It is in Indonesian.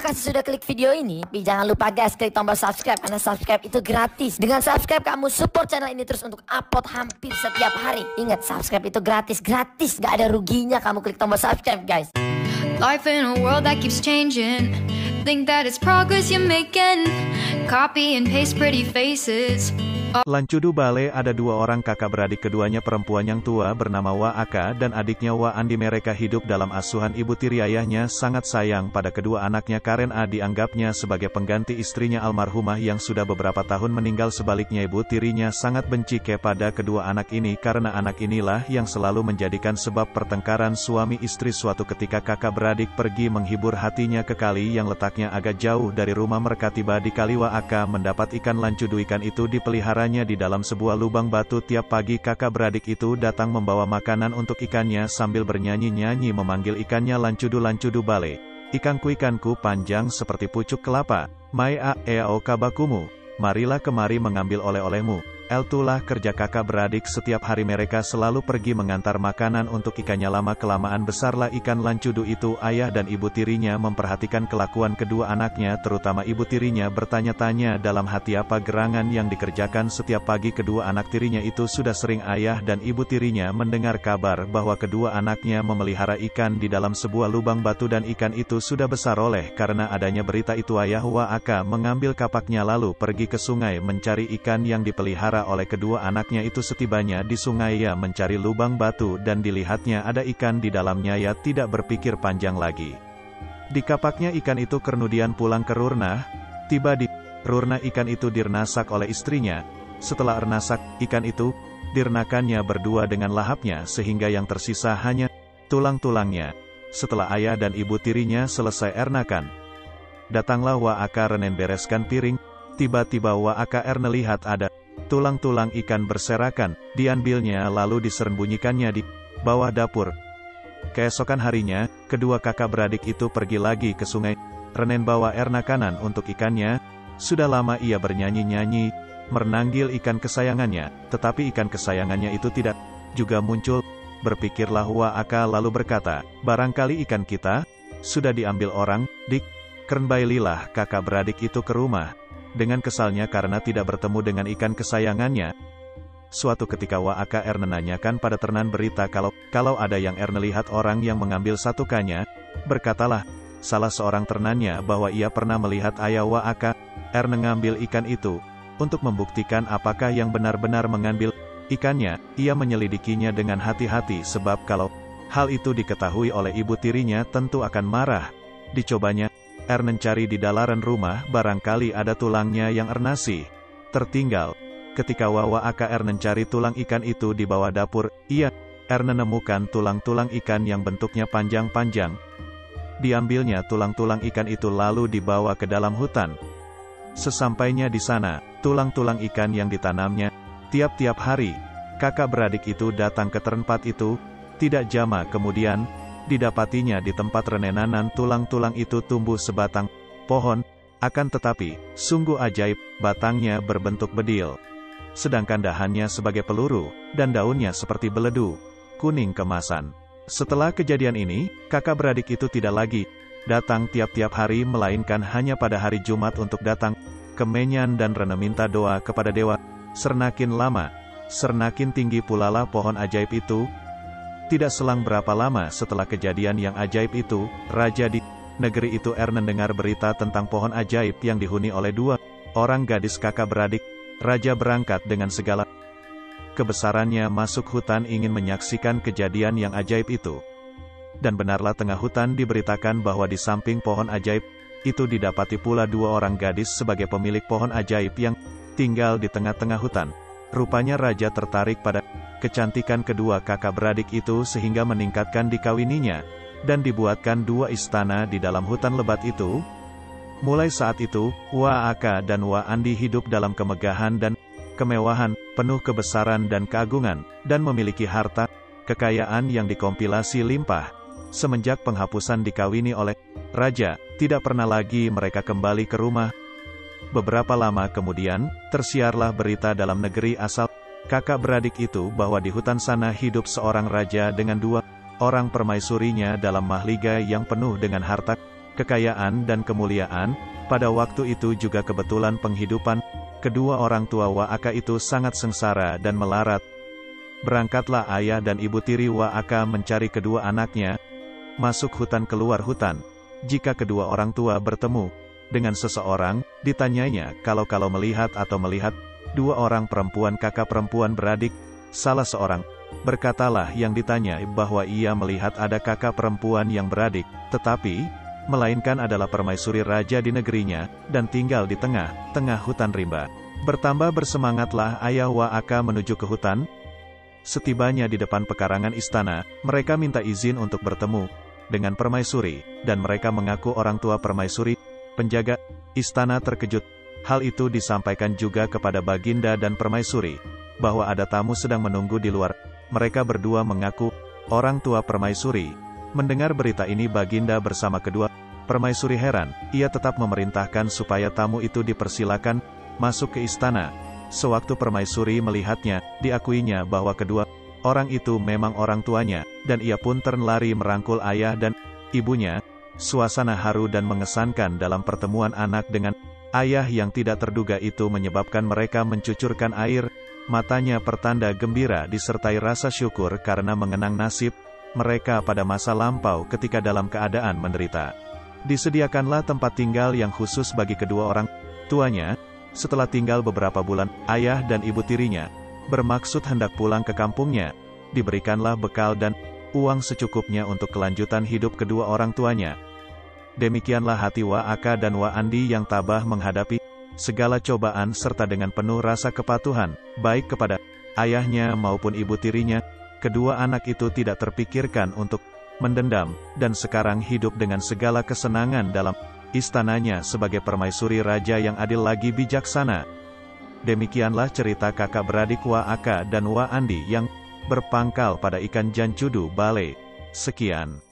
kasih sudah klik video ini, tapi jangan lupa guys klik tombol subscribe karena subscribe itu gratis. Dengan subscribe kamu support channel ini terus untuk upload hampir setiap hari. Ingat, subscribe itu gratis, gak ada ruginya kamu klik tombol subscribe guys. Life in a world that keeps changing. Think that it's progress you're making. Copy and paste pretty faces. Lancudu Bale ada dua orang kakak beradik, keduanya perempuan yang tua bernama Wa Aka dan adiknya Wa Andi. Mereka hidup dalam asuhan ibu tiri. Ayahnya sangat sayang pada kedua anaknya. Karen A dianggapnya sebagai pengganti istrinya almarhumah yang sudah beberapa tahun meninggal. Sebaliknya ibu tirinya sangat benci kepada kedua anak ini karena anak inilah yang selalu menjadikan sebab pertengkaran suami istri. Suatu ketika kakak beradik pergi menghibur hatinya ke kali yang letaknya agak jauh dari rumah mereka. Tiba di kali, Wa Aka mendapat ikan lancudu. Ikan itu dipelihara di dalam sebuah lubang batu. Tiap pagi kakak beradik itu datang membawa makanan untuk ikannya sambil bernyanyi-nyanyi memanggil ikannya, lancudu lancudu bale. Ikanku panjang seperti pucuk kelapa. Mai a eao kabakumu. Marilah kemari mengambil oleh-olehmu. Itulah kerja kakak beradik. Setiap hari mereka selalu pergi mengantar makanan untuk ikannya. Lama-kelamaan besarlah ikan lancudu itu. Ayah dan ibu tirinya memperhatikan kelakuan kedua anaknya, terutama ibu tirinya bertanya-tanya dalam hati apa gerangan yang dikerjakan setiap pagi kedua anak tirinya itu. Sudah sering ayah dan ibu tirinya mendengar kabar bahwa kedua anaknya memelihara ikan di dalam sebuah lubang batu dan ikan itu sudah besar. Oleh karena adanya berita itu, ayah Wa Aka mengambil kapaknya lalu pergi ke sungai mencari ikan yang dipelihara oleh kedua anaknya itu. Setibanya di sungai, ia mencari lubang batu dan dilihatnya ada ikan di dalamnya. Ia tidak berpikir panjang lagi. Di kapaknya ikan itu kemudian pulang ke Rurna. Tiba di Rurna, ikan itu dirnasak oleh istrinya. Setelah ernasak, ikan itu dirnakannya berdua dengan lahapnya sehingga yang tersisa hanya tulang-tulangnya. Setelah ayah dan ibu tirinya selesai ernakan, datanglah Wa Aka renen bereskan piring. Tiba-tiba Wa Aka lihat ada tulang-tulang ikan berserakan. Diambilnya lalu disembunyikannya di bawah dapur. Keesokan harinya, kedua kakak beradik itu pergi lagi ke sungai. Renen bawa ernakanan untuk ikannya. Sudah lama ia bernyanyi-nyanyi, menanggil ikan kesayangannya, tetapi ikan kesayangannya itu tidak juga muncul. Berpikirlah Wa Aka lalu berkata, barangkali ikan kita sudah diambil orang. Kembalilah kakak beradik itu ke rumah dengan kesalnya karena tidak bertemu dengan ikan kesayangannya. Suatu ketika Wa Aka menanyakan pada ternan berita kalau ada yang lihat orang yang mengambil satukannya. Berkatalah salah seorang ternannya bahwa ia pernah melihat ayah Wa Aka mengambil ikan itu. Untuk membuktikan apakah yang benar-benar mengambil ikannya, ia menyelidikinya dengan hati-hati sebab kalau hal itu diketahui oleh ibu tirinya tentu akan marah. Dicobanya mencari di dalaran rumah, barangkali ada tulangnya yang nasi tertinggal. Ketika Wa Aka mencari tulang ikan itu di bawah dapur, ia menemukan tulang-tulang ikan yang bentuknya panjang-panjang. Diambilnya tulang-tulang ikan itu lalu dibawa ke dalam hutan. Sesampainya di sana, tulang-tulang ikan yang ditanamnya tiap-tiap hari, kakak beradik itu datang ke tempat itu. Tidak lama kemudian, didapatinya di tempat renenanan tulang-tulang itu tumbuh sebatang pohon. Akan tetapi, sungguh ajaib, batangnya berbentuk bedil, sedangkan dahannya sebagai peluru, dan daunnya seperti beledu kuning kemasan. Setelah kejadian ini, kakak beradik itu tidak lagi datang tiap-tiap hari, melainkan hanya pada hari Jumat untuk datang ke menyan dan minta doa kepada dewa. Sernakin lama, sernakin tinggi pulalah pohon ajaib itu. Tidak selang berapa lama setelah kejadian yang ajaib itu, raja di negeri itu mendengar berita tentang pohon ajaib yang dihuni oleh dua orang gadis kakak beradik. Raja berangkat dengan segala kebesarannya masuk hutan ingin menyaksikan kejadian yang ajaib itu. Dan benarlah tengah hutan diberitakan bahwa di samping pohon ajaib itu didapati pula dua orang gadis sebagai pemilik pohon ajaib yang tinggal di tengah-tengah hutan. Rupanya raja tertarik pada kecantikan kedua kakak beradik itu sehingga meningkatkan dikawininya, dan dibuatkan dua istana di dalam hutan lebat itu. Mulai saat itu, Wa Aka dan Wa Andi hidup dalam kemegahan dan kemewahan, penuh kebesaran dan keagungan, dan memiliki harta kekayaan yang dikompilasi limpah. Semenjak penghapusan dikawini oleh raja, tidak pernah lagi mereka kembali ke rumah. Beberapa lama kemudian, tersiarlah berita dalam negeri asal kakak beradik itu bahwa di hutan sana hidup seorang raja dengan dua orang permaisurinya dalam mahligai yang penuh dengan harta kekayaan dan kemuliaan. Pada waktu itu juga kebetulan penghidupan kedua orang tua Wa Aka itu sangat sengsara dan melarat. Berangkatlah ayah dan ibu tiri Wa Aka mencari kedua anaknya, masuk hutan keluar hutan. Jika kedua orang tua bertemu dengan seseorang, ditanyanya kalau melihat dua orang perempuan kakak perempuan beradik. Salah seorang berkatalah yang ditanya bahwa ia melihat ada kakak perempuan yang beradik, tetapi melainkan adalah permaisuri raja di negerinya, dan tinggal di tengah-tengah hutan rimba. Bertambah bersemangatlah ayah Wa Aka menuju ke hutan. Setibanya di depan pekarangan istana, mereka minta izin untuk bertemu dengan permaisuri, dan mereka mengaku orang tua permaisuri. Penjaga istana terkejut. Hal itu disampaikan juga kepada Baginda dan permaisuri, bahwa ada tamu sedang menunggu di luar. Mereka berdua mengaku orang tua permaisuri. Mendengar berita ini Baginda bersama kedua permaisuri heran. Ia tetap memerintahkan supaya tamu itu dipersilakan masuk ke istana. Sewaktu permaisuri melihatnya, diakuinya bahwa kedua orang itu memang orang tuanya, dan ia pun terlari merangkul ayah dan ibunya. Suasana haru dan mengesankan dalam pertemuan anak dengan ayah yang tidak terduga itu menyebabkan mereka mencucurkan air matanya pertanda gembira disertai rasa syukur karena mengenang nasib mereka pada masa lampau ketika dalam keadaan menderita. Disediakanlah tempat tinggal yang khusus bagi kedua orang tuanya. Setelah tinggal beberapa bulan, ayah dan ibu tirinya bermaksud hendak pulang ke kampungnya. Diberikanlah bekal dan uang secukupnya untuk kelanjutan hidup kedua orang tuanya. Demikianlah hati Wa Aka dan Wa Andi yang tabah menghadapi segala cobaan serta dengan penuh rasa kepatuhan, baik kepada ayahnya maupun ibu tirinya. Kedua anak itu tidak terpikirkan untuk mendendam, dan sekarang hidup dengan segala kesenangan dalam istananya sebagai permaisuri raja yang adil lagi bijaksana. Demikianlah cerita kakak beradik Wa Aka dan Wa Andi yang berpangkal pada ikan Jancudu Bale. Sekian.